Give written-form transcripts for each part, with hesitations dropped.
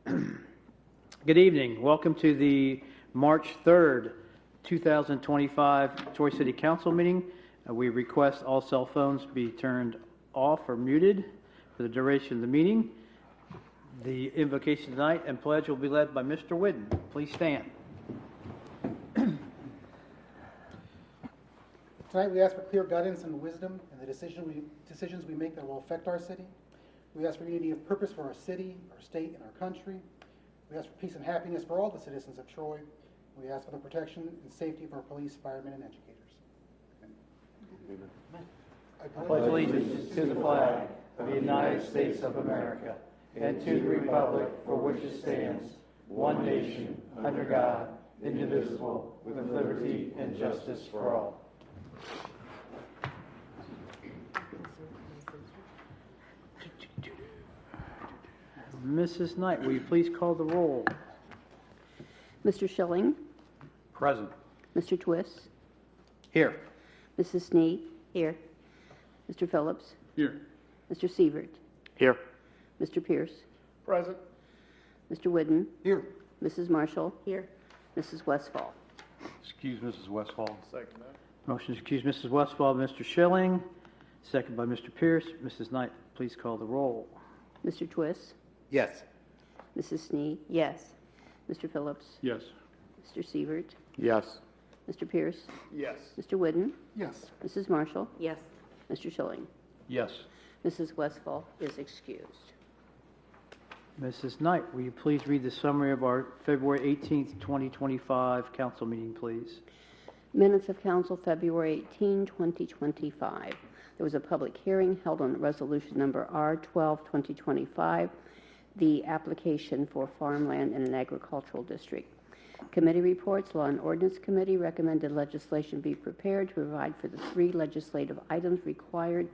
Good evening. Welcome to the March 3rd, 2025 Troy City Council meeting. We request all cell phones be turned off or muted for the duration of the meeting. The invocation tonight and pledge will be led by Mr. Whidden. Please stand. Tonight we ask for clear guidance and wisdom in the decisions we make that will affect our city. We ask for unity of purpose for our city, our state, and our country. We ask for peace and happiness for all the citizens of Troy. We ask for the protection and safety of our police, firemen, and educators. I pledge allegiance to the flag of the United States of America and to the republic for which it stands, one nation, under God, indivisible, with liberty and justice for all. Mrs. Knight, will you please call the roll? Mr. Schilling, Present. Mr. Twist, Here. Mrs. Sneed. Here. Mr. Phillips. Here. Mr. Sievert. Here. Mr. Pierce. Present. Mr. Whidden. Here. Mrs. Marshall. Here. Mrs. Westfall. Excuse Mrs. Westfall. Second that. Motion to excuse Mrs. Westfall, Mr. Schilling, second by Mr. Pierce. Mrs. Knight, please call the roll. Mr. Twist, Yes. Mrs. Sneed. Yes. Mr. Phillips. Yes. Mr. Sievert. Yes. Mr. Pierce. Yes. Mr. Whidden. Yes. Mrs. Marshall. Yes. Mr. Schilling. Yes. Mrs. Westfall is excused. Mrs. Knight, will you please read the summary of our February 18th, 2025 council meeting, please? Minutes of Council, February 18, 2025. There was a public hearing held on resolution number R12, 2025, the application for farmland in an agricultural district. Committee reports. Law and Ordinance Committee recommended legislation be prepared to provide for the 3 legislative items required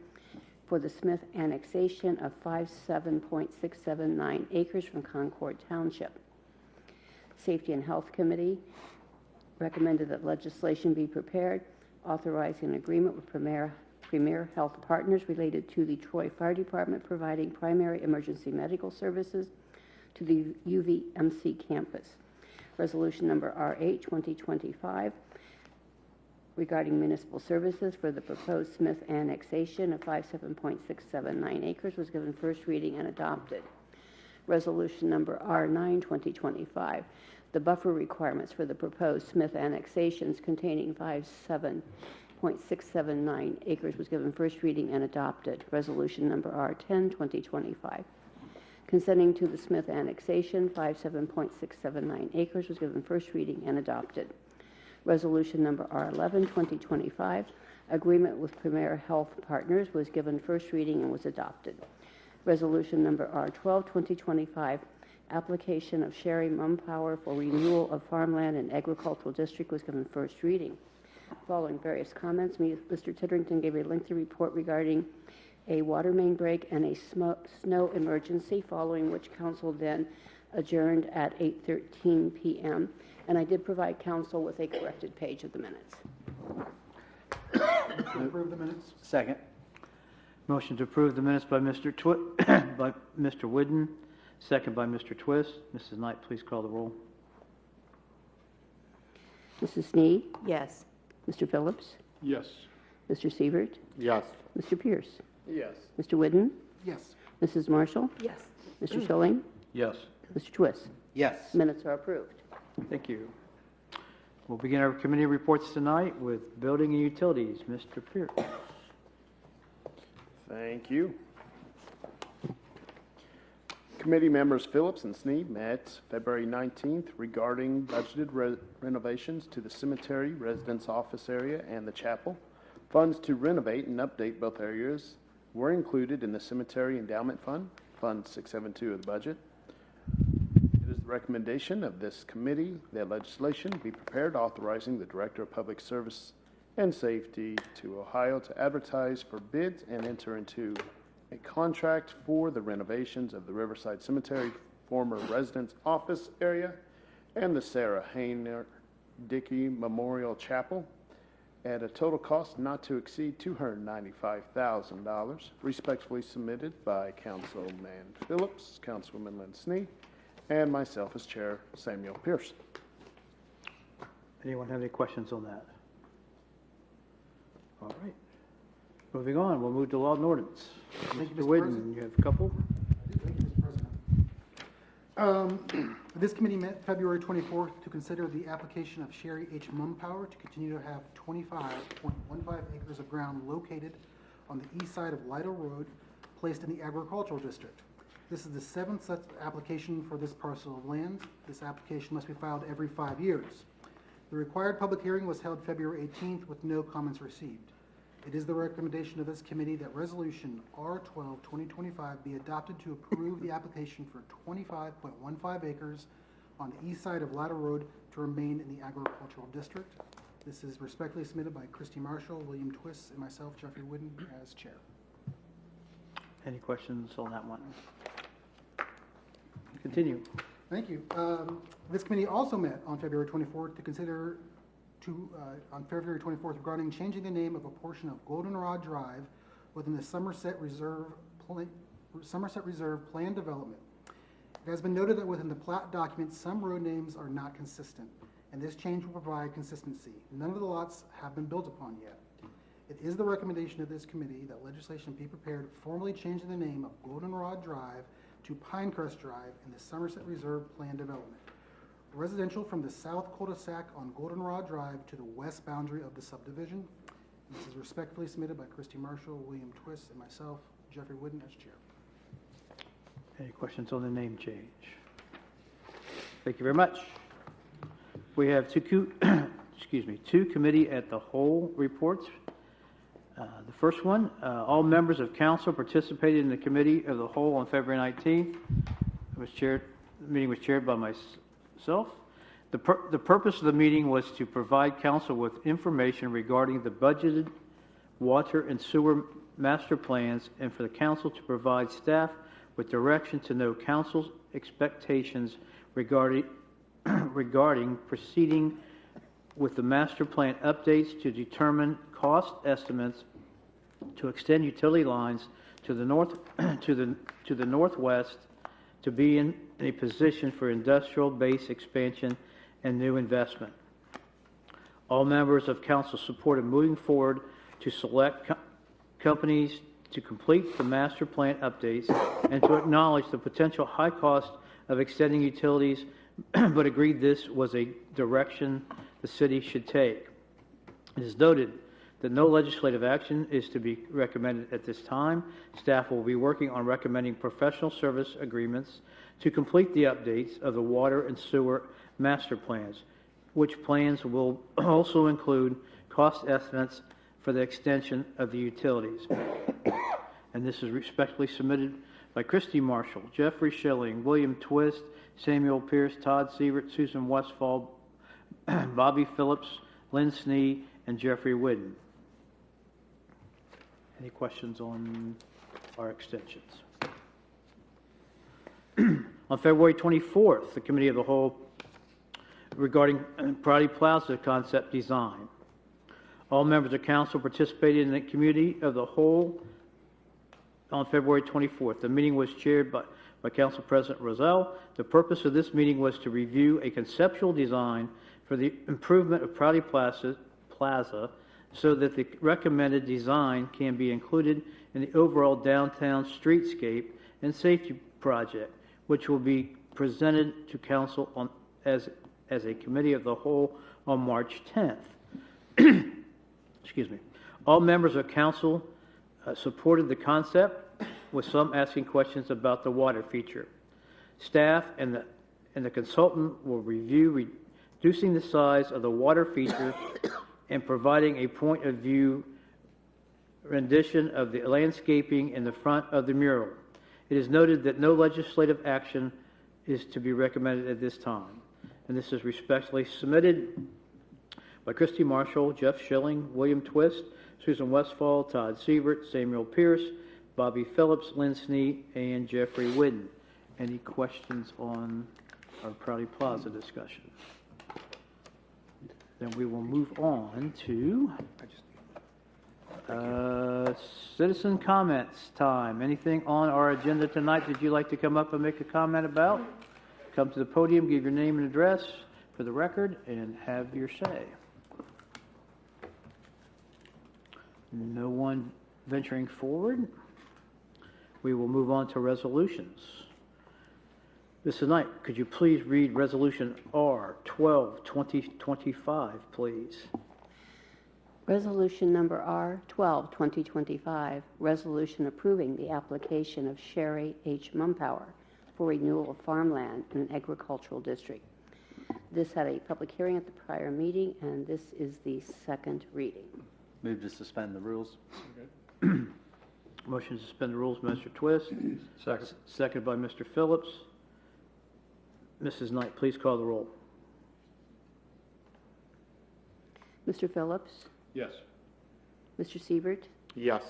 for the Smith annexation of 57.679 acres from Concord Township. Safety and Health Committee recommended that legislation be prepared authorizing an agreement with Premier Health Partners related to the Troy Fire Department providing primary emergency medical services to the UVMC campus. Resolution number R8, 2025, regarding municipal services for the proposed Smith annexation of 57.679 acres was given first reading and adopted. Resolution number R9, 2025, the buffer requirements for the proposed Smith annexations containing 57.679 acres was given first reading and adopted. Resolution number R10, 2025, consenting to the Smith annexation, 57.679 acres was given first reading and adopted. Resolution number R11, 2025, agreement with Premier Health Partners was given first reading and was adopted. Resolution number R12, 2025, application of Sherry Mumpower for renewal of farmland in agricultural district was given first reading. Following various comments, Mr. Titterington gave a lengthy report regarding a water main break and a snow emergency, following which council then adjourned at 8:13 p.m. And I did provide council with a corrected page of the minutes. Approve the minutes. Second. Motion to approve the minutes by Mr. by Mr. Whidden, second by Mr. Twist. Mrs. Knight, please call the roll. Mrs. Sneed. Yes. Mr. Phillips. Yes. Mr. Sievert. Yes. Mr. Pierce. Yes. Mr. Whidden. Yes. Mrs. Marshall. Yes. Mr. Schilling. Yes. Mr. Twist. Yes. Minutes are approved. Thank you. We'll begin our committee reports tonight with Building and Utilities. Mr. Pierce. Thank you. Committee members Phillips and Sneed met February 19th regarding budgeted renovations to the cemetery, residence office area, and the chapel. Funds to renovate and update both areas were included in the Cemetery Endowment Fund, Fund 672 of the budget. It is the recommendation of this committee that legislation be prepared authorizing the Director of Public Service and Safety to Ohio to advertise for bids and enter into a contract for the renovations of the Riverside Cemetery former residence office area and the Sarah Hayner Dickey Memorial Chapel at a total cost not to exceed $295,000, respectfully submitted by Councilman Phillips, Councilwoman Lynn Sneed, and myself as chair, Samuel Pierce. Anyone have any questions on that? All right. Moving on, we'll move to law and ordinance. Thank you, Mr. Mr. Whidden, President. you have a couple? Thank you, Mr. President. This committee met February 24th to consider the application of Sherry H. Mumpower to continue to have 25.15 acres of ground located on the east side of Lido Road, placed in the agricultural district. This is the seventh such application for this parcel of land. This application must be filed every 5 years. The required public hearing was held February 18th with no comments received. It is the recommendation of this committee that Resolution R-12-2025 be adopted to approve the application for 25.15 acres on the east side of Lido Road to remain in the agricultural district. This is respectfully submitted by Christy Marshall, William Twist, and myself, Jeffrey Whidden, as chair. Any questions on that one? Continue. Thank you. This committee also met on February 24th to consider on February 24th regarding changing the name of a portion of Goldenrod Drive within the Somerset Reserve Plan Development. It has been noted that within the plat document, some road names are not consistent, and this change will provide consistency. None of the lots have been built upon yet. It is the recommendation of this committee that legislation be prepared formally changing the name of Goldenrod Drive to Pinecrest Drive in the Somerset Reserve Plan Development. Residential from the south cul-de-sac on Goldenrod Drive to the west boundary of the subdivision. And this is respectfully submitted by Christy Marshall, William Twist, and myself, Jeffrey Whidden, as chair. Any questions on the name change? Thank you very much. We have two committee at the whole reports. The first one, all members of council participated in the committee of the whole on February 19th. The meeting was chaired by myself. The purpose of the meeting was to provide council with information regarding the budgeted water and sewer master plans, and for the council to provide staff with direction to know council's expectations regarding proceeding with the master plan updates to determine cost estimates to extend utility lines to the north to the northwest, to be in a position for industrial base expansion and new investment. All members of council supported moving forward to select companies to complete the master plan updates and to acknowledge the potential high cost of extending utilities, but agreed this was a direction the city should take. It is noted that no legislative action is to be recommended at this time. Staff will be working on recommending professional service agreements to complete the updates of the water and sewer master plans, which plans will also include cost estimates for the extension of the utilities. And this is respectfully submitted by Christy Marshall, Jeffrey Schilling, William Twist, Samuel Pierce, Todd Sievert, Susan Westfall, Bobby Phillips, Lynn Snee, and Jeffrey Whidden. Any questions on our extensions? On February 24th, the Committee of the Whole regarding Priority Plaza concept design. All members of council participated in the Committee of the Whole on February 24th. The meeting was chaired by Council President Rozelle. The purpose of this meeting was to review a conceptual design for the improvement of Priority Plaza so that the recommended design can be included in the overall downtown streetscape and safety project, which will be presented to council as a committee of the whole on March 10th. Excuse me. All members of council supported the concept, with some asking questions about the water feature. Staff and the consultant will review reducing the size of the water feature and providing a point of view rendition of the landscaping in the front of the mural. It is noted that no legislative action is to be recommended at this time. And this is respectfully submitted by Christy Marshall, Jeff Schilling, William Twist, Susan Westfall, Todd Sievert, Samuel Pierce, Bobby Phillips, Lynn Snee, and Jeffrey Whidden. Any questions on our Priority Plaza discussion? Then we will move on to citizen comments time. Anything on our agenda tonight that you'd like to come up and make a comment about? come to the podium, give your name and address for the record, and have your say. No one venturing forward. We will move on to resolutions. Mrs. Knight, could you please read Resolution R 12, 2025, please? Resolution number R 12, 2025, resolution approving the application of Sherry H. Mumpower for renewal of farmland in an agricultural district. This had a public hearing at the prior meeting, and this is the second reading. Move to suspend the rules. Motion to suspend the rules, Mr. Twist. Second. Second by Mr. Phillips. Mrs. Knight, please call the roll. Mr. Phillips? Yes. Mr. Sievert? Yes.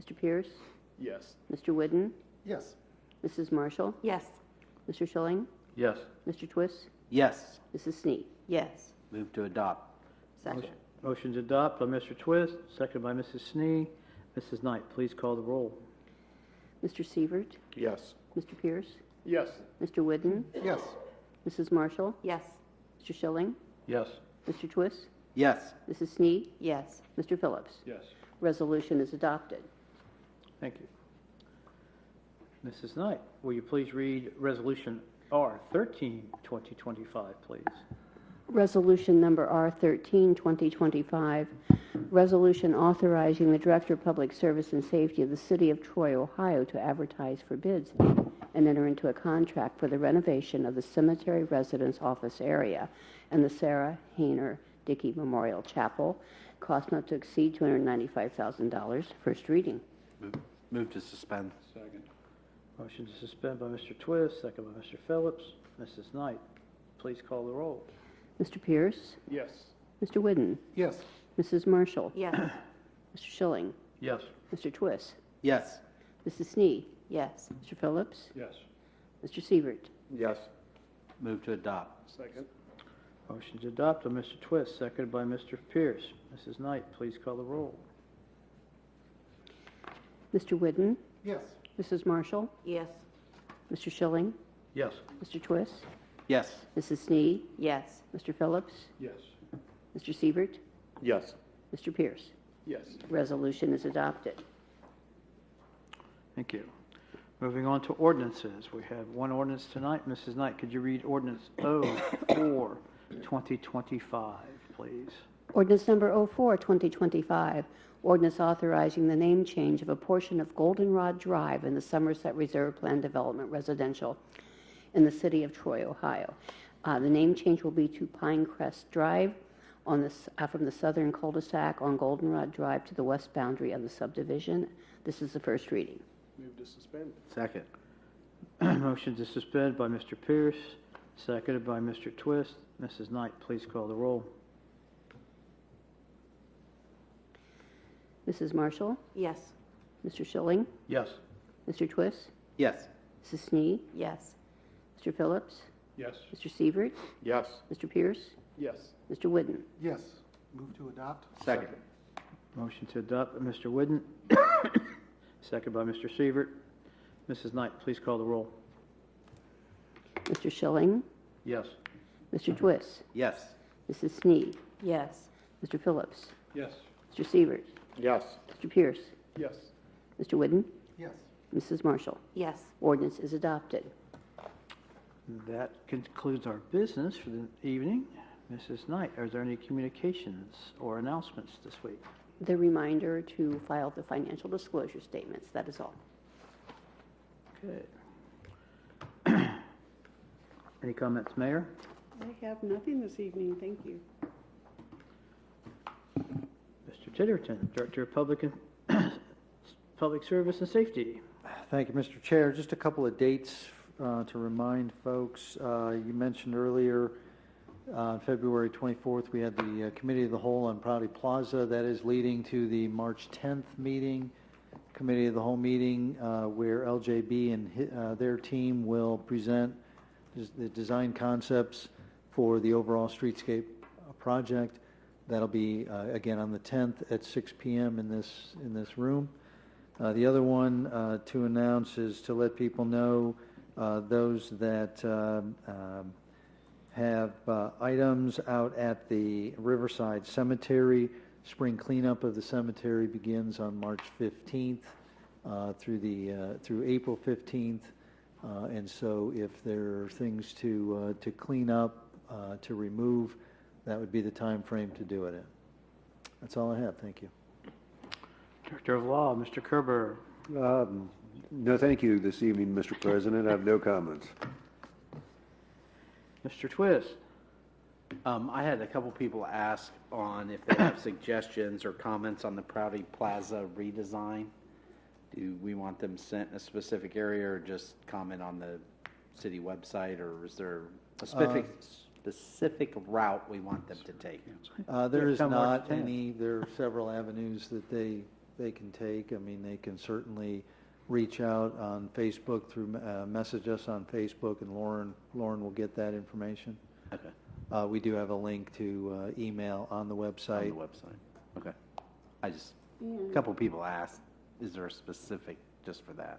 Mr. Pierce? Yes. Mr. Whidden? Yes. Mrs. Marshall? Yes. Mr. Schilling? Yes. Mr. Twist? Yes. Mrs. Snead? Yes. Move to adopt. Second. Motion to adopt by Mr. Twist, second by Mrs. Snee. Mrs. Knight, please call the roll. Mr. Sievert? Yes. Mr. Pierce? Yes. Mr. Whidden? Yes. Mrs. Marshall? Yes. Mr. Schilling? Yes. Mr. Twist? Yes. Mrs. Snead? Yes. Mr. Phillips? Yes. Resolution is adopted. Thank you. Mrs. Knight, will you please read Resolution R 13, 2025, please? Resolution number R13, 2025, resolution authorizing the Director of Public Service and Safety of the City of Troy, Ohio to advertise for bids and enter into a contract for the renovation of the Cemetery Residence Office area and the Sarah Hayner Dickey Memorial Chapel, cost not to exceed $295,000. First reading. Move to suspend. Second. Motion to suspend by Mr. Twist, second by Mr. Phillips. Mrs. Knight, please call the roll. Mr. Pierce? Yes. Mr. Whidden? Yes. Mrs. Marshall? Yes. Mr. Schilling? Yes. Mr. Twist? Yes. Mrs. Snead? Yes. Mr. Phillips? Yes. Mr. Sievert? Yes. Move to adopt. Second. Motion to adopt by Mr. Twist, seconded by Mr. Pierce. Mrs. Knight, please call the roll. Mr. Whidden? Yes. Mrs. Marshall? Yes. Mr. Schilling? Yes. Mr. Twist? Yes. Mrs. Snead? Yes. Mr. Phillips? Yes. Mr. Sievert? Yes. Mr. Pierce? Yes. Resolution is adopted. Thank you. Moving on to ordinances. We have one ordinance tonight. Mrs. Knight, could you read Ordinance 04, 2025, please? Ordinance number 04, 2025, ordinance authorizing the name change of a portion of Goldenrod Drive in the Somerset Reserve Plan Development Residential in the city of Troy, Ohio. The name change will be to Pinecrest Drive on from the southern cul-de-sac on Goldenrod Drive to the west boundary of the subdivision. This is the first reading. Move to suspend. Second. Motion to suspend by Mr. Pierce, seconded by Mr. Twist. Mrs. Knight, please call the roll. Mrs. Marshall? Yes. Mr. Schilling? Yes. Mr. Twist? Yes. Mrs. Snead? Yes. Mr. Phillips? Yes. Mr. Sievert? Yes. Mr. Pierce? Yes. Mr. Whidden? Yes. Move to adopt? Second. Motion to adopt by Mr. Whidden, second by Mr. Sievert. Mrs. Knight, please call the roll. Mr. Schilling? Yes. Mr. Twist? Yes. Mrs. Snead? Yes. Mr. Phillips? Yes. Mr. Sievert? Yes. Mr. Pierce? Yes. Mr. Whidden? Yes. Mrs. Marshall? Yes. Ordinance is adopted. That concludes our business for the evening. Mrs. Knight, are there any communications or announcements this week? The reminder to file the financial disclosure statements, that is all. Okay. Any comments, Mayor? I have nothing this evening, thank you. Mr. Titterton, Director of Public Service and Safety. Thank you, Mr. Chair. Just a couple of dates to remind folks. You mentioned earlier, February 24th, we had the Committee of the Whole on Prouty Plaza. That is leading to the March 10th meeting, Committee of the Whole meeting, where LJB and their team will present the design concepts for the overall streetscape project. That'll be, again, on the 10th at 6 p.m. in this room. The other one to announce is to let people know those that have items out at the Riverside Cemetery. Spring cleanup of the cemetery begins on March 15th through April 15th. And so if there are things to clean up, to remove, that would be the time frame to do it in. That's all I have. Thank you. Director of Law, Mr. Kerber. No, thank you this evening, Mr. President. I have no comments. Mr. Twist. I had a couple people ask on if they have suggestions or comments on the Prouty Plaza redesign. Do we want them sent in a specific area or just comment on the city website, or is there a specific route we want them to take? There is come March not 10th. any, there are several avenues that they can take. I mean, they can certainly reach out on Facebook through, message us on Facebook, and Lauren will get that information. Okay. We do have a link to email on the website. On the website. Okay. A And couple people asked, is there a specific just for that?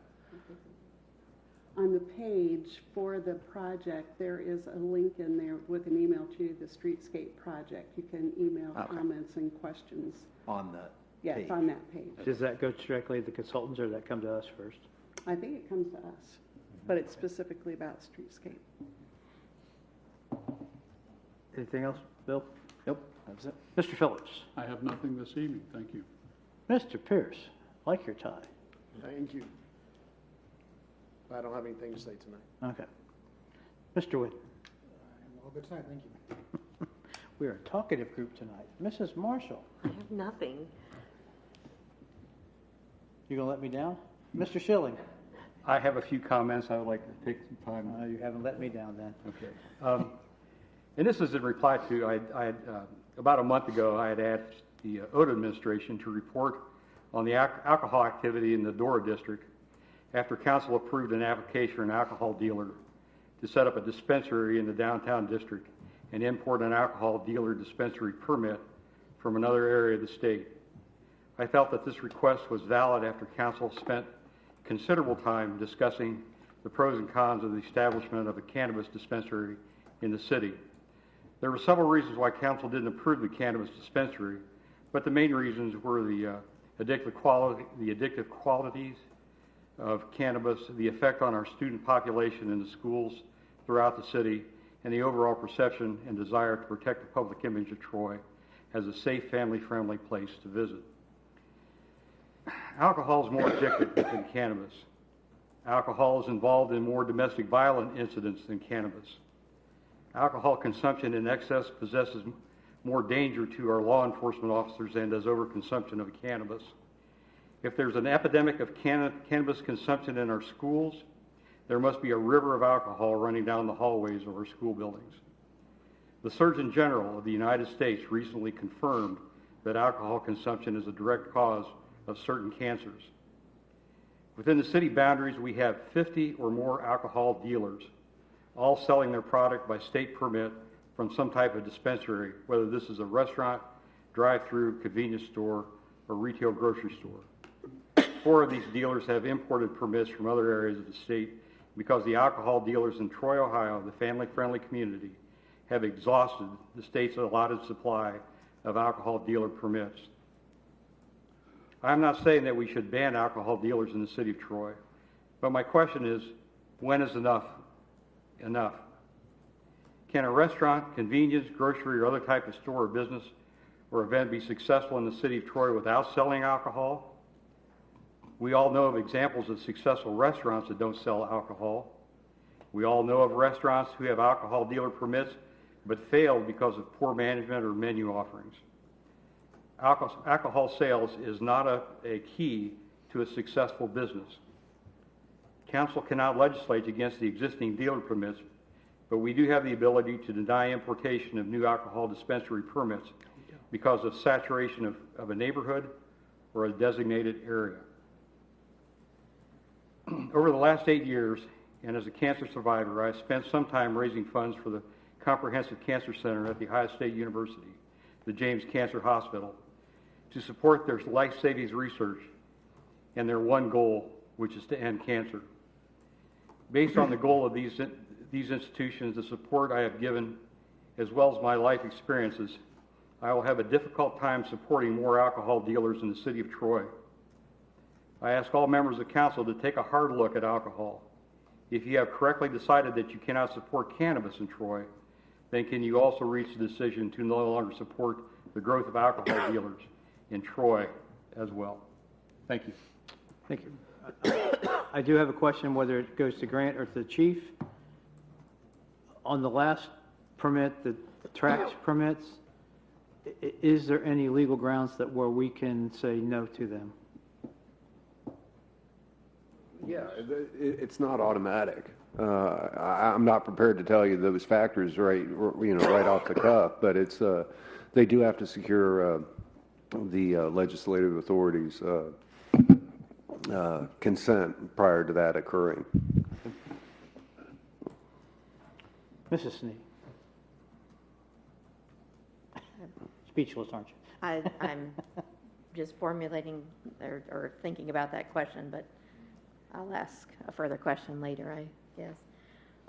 on the page for the project, there is a link in there with an email to the Streetscape project. You can email Okay. comments and questions. On the Yes, page. on that page. Does that go directly to the consultants, or does that come to us first? I think it comes to us, but it's specifically about Streetscape. Anything else, Bill? Nope, that's it. Mr. Phillips. I have nothing this evening, thank you. Mr. Pierce, like your tie. Thank you. I don't have anything to say tonight. Okay. Mr. Wood. All good tonight, thank you. We are a talkative group tonight. Mrs. Marshall, I have nothing. you gonna let me down? Mr. Schilling. I have a few comments I would like to take some time. You haven't let me down then. Okay. And this is in reply to, I had, about a month ago, I had asked the Oda administration to report on the alcohol activity in the Dora district after council approved an application for an alcohol dealer to set up a dispensary in the downtown district and import an alcohol dealer dispensary permit from another area of the state. I felt that this request was valid after council spent considerable time discussing the pros and cons of the establishment of a cannabis dispensary in the city. There were several reasons why council didn't approve the cannabis dispensary, but the main reasons were the addictive qualities of cannabis, the effect on our student population in the schools throughout the city, and the overall perception and desire to protect the public image of Troy as a safe, family-friendly place to visit. Alcohol is more addictive than cannabis. Alcohol is involved in more domestic violent incidents than cannabis. Alcohol consumption in excess possesses more danger to our law enforcement officers than does overconsumption of cannabis. If there's an epidemic of cannabis consumption in our schools, there must be a river of alcohol running down the hallways of our school buildings. The Surgeon General of the United States recently confirmed that alcohol consumption is a direct cause of certain cancers. Within the city boundaries, we have 50 or more alcohol dealers, all selling their product by state permit from some type of dispensary, whether this is a restaurant, drive-through, convenience store, or retail grocery store. 4 of these dealers have imported permits from other areas of the state because the alcohol dealers in Troy, Ohio, the family-friendly community, have exhausted the state's allotted supply of alcohol dealer permits. I'm not saying that we should ban alcohol dealers in the city of Troy, but my question is, when is enough enough? Can a restaurant, convenience, grocery, or other type of store or business or event be successful in the city of Troy without selling alcohol? We all know of examples of successful restaurants that don't sell alcohol. We all know of restaurants who have alcohol dealer permits but failed because of poor management or menu offerings. Alcohol sales is not a key to a successful business. Council cannot legislate against the existing dealer permits, but we do have the ability to deny importation of new alcohol dispensary permits because of saturation of a neighborhood or a designated area. Over the last 8 years, and as a cancer survivor, I spent some time raising funds for the Comprehensive Cancer Center at The Ohio State University, the James Cancer Hospital, to support their life-saving research and their one goal, which is to end cancer. Based on the goal of these institutions, the support I have given, as well as my life experiences, I will have a difficult time supporting more alcohol dealers in the city of Troy. I ask all members of council to take a hard look at alcohol. If you have correctly decided that you cannot support cannabis in Troy, then can you also reach the decision to no longer support the growth of alcohol dealers in Troy as well? Thank you. Thank you. I do have a question, whether it goes to Grant or to the chief. On the last permit, the tracks permits, is there any legal grounds that where we can say no to them? Yeah, it's not automatic. I'm not prepared to tell you those factors right off the cuff, but it's, they do have to secure the legislative authorities' consent prior to that occurring. Mrs. Snead. Speechless, aren't you? I'm just formulating or thinking about that question, but I'll ask a further question later, I guess.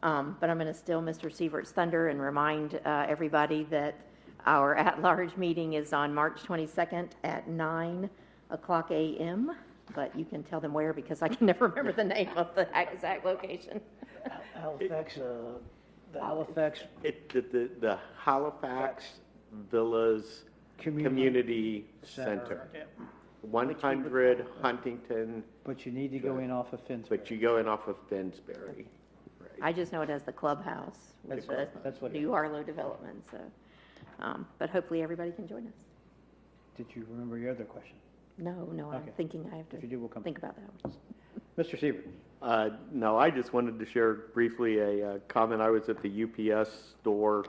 But I'm going to steal Mr. Sievert's thunder and remind everybody that our at-large meeting is on March 22nd at 9 o'clock a.m., but you can tell them where because I can never remember the name of the exact location. Halifax, the Halifax The Halifax Villas Community Center. 100 Huntington, but you need to go in off of Finsbury. but you go in off of Finsbury. I just know it as the clubhouse with the That's what it new is. Arlo development, so, but hopefully everybody can join us. Did you remember your other question? No, I'm Okay. thinking I have If you do, we'll come. to think about that one. Mr. Siebert. No, I just wanted to share briefly a comment. I was at the UPS store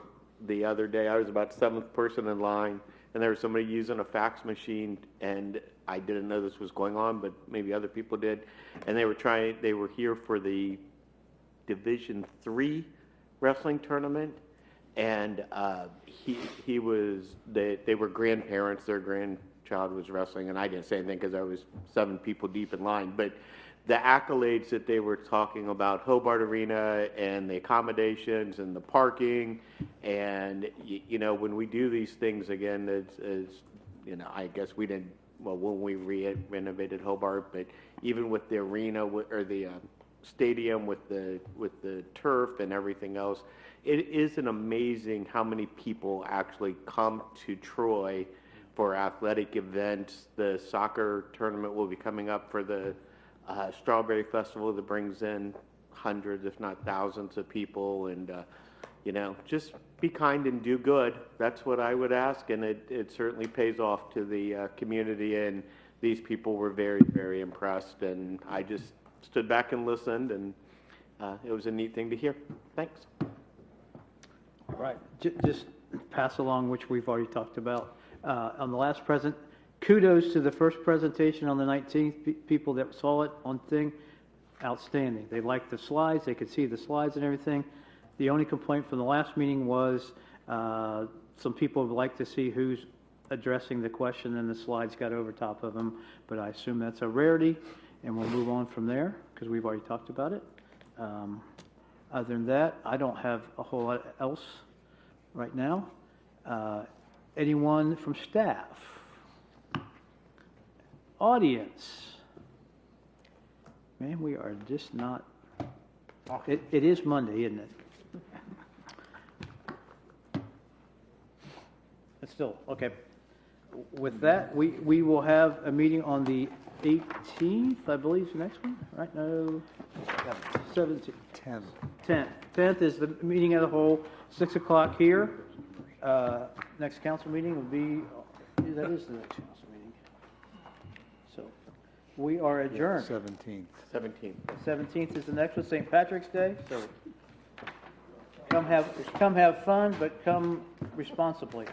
the other day. I was about seventh person in line, and there was somebody using a fax machine, and I didn't know this was going on, but maybe other people did. And they were here for the Division III wrestling tournament, and they were grandparents. Their grandchild was wrestling, and I didn't say anything because I was 7 people deep in line. But the accolades that they were talking about Hobart Arena and the accommodations and the parking, and when we do these things again, I guess we didn't. Well, when we renovated Hobart, but even with the arena or the stadium with the turf and everything else, it is an amazing how many people actually come to Troy for athletic events. The soccer tournament will be coming up for the Strawberry Festival that brings in hundreds, if not thousands, of people, and just be kind and do good. That's what I would ask, and it certainly pays off to the community, and these people were very, very impressed, and I just stood back and listened, and it was a neat thing to hear. Thanks. All right. Just pass along, which we've already talked about. On the last present, kudos to the first presentation on the 19th. People that saw it on thing, outstanding. They liked the slides. They could see the slides and everything. The only complaint from the last meeting was some people would like to see who's addressing the question, and the slides got over top of them. But I assume that's a rarity, and we'll move on from there because we've already talked about it. Other than that, I don't have a whole lot else right now. Anyone from staff? Audience? Man, we are just not. It is Monday, isn't it? But still, okay. With that, we will have a meeting on the 18th, I believe, is the next one, right? No, 17th. 10th is the meeting of the whole, 6 o'clock here. Next council meeting will be, that is the next council meeting. So, we are adjourned. 17th. 17th is the next one, St. Patrick's Day, so come have fun, but come responsibly.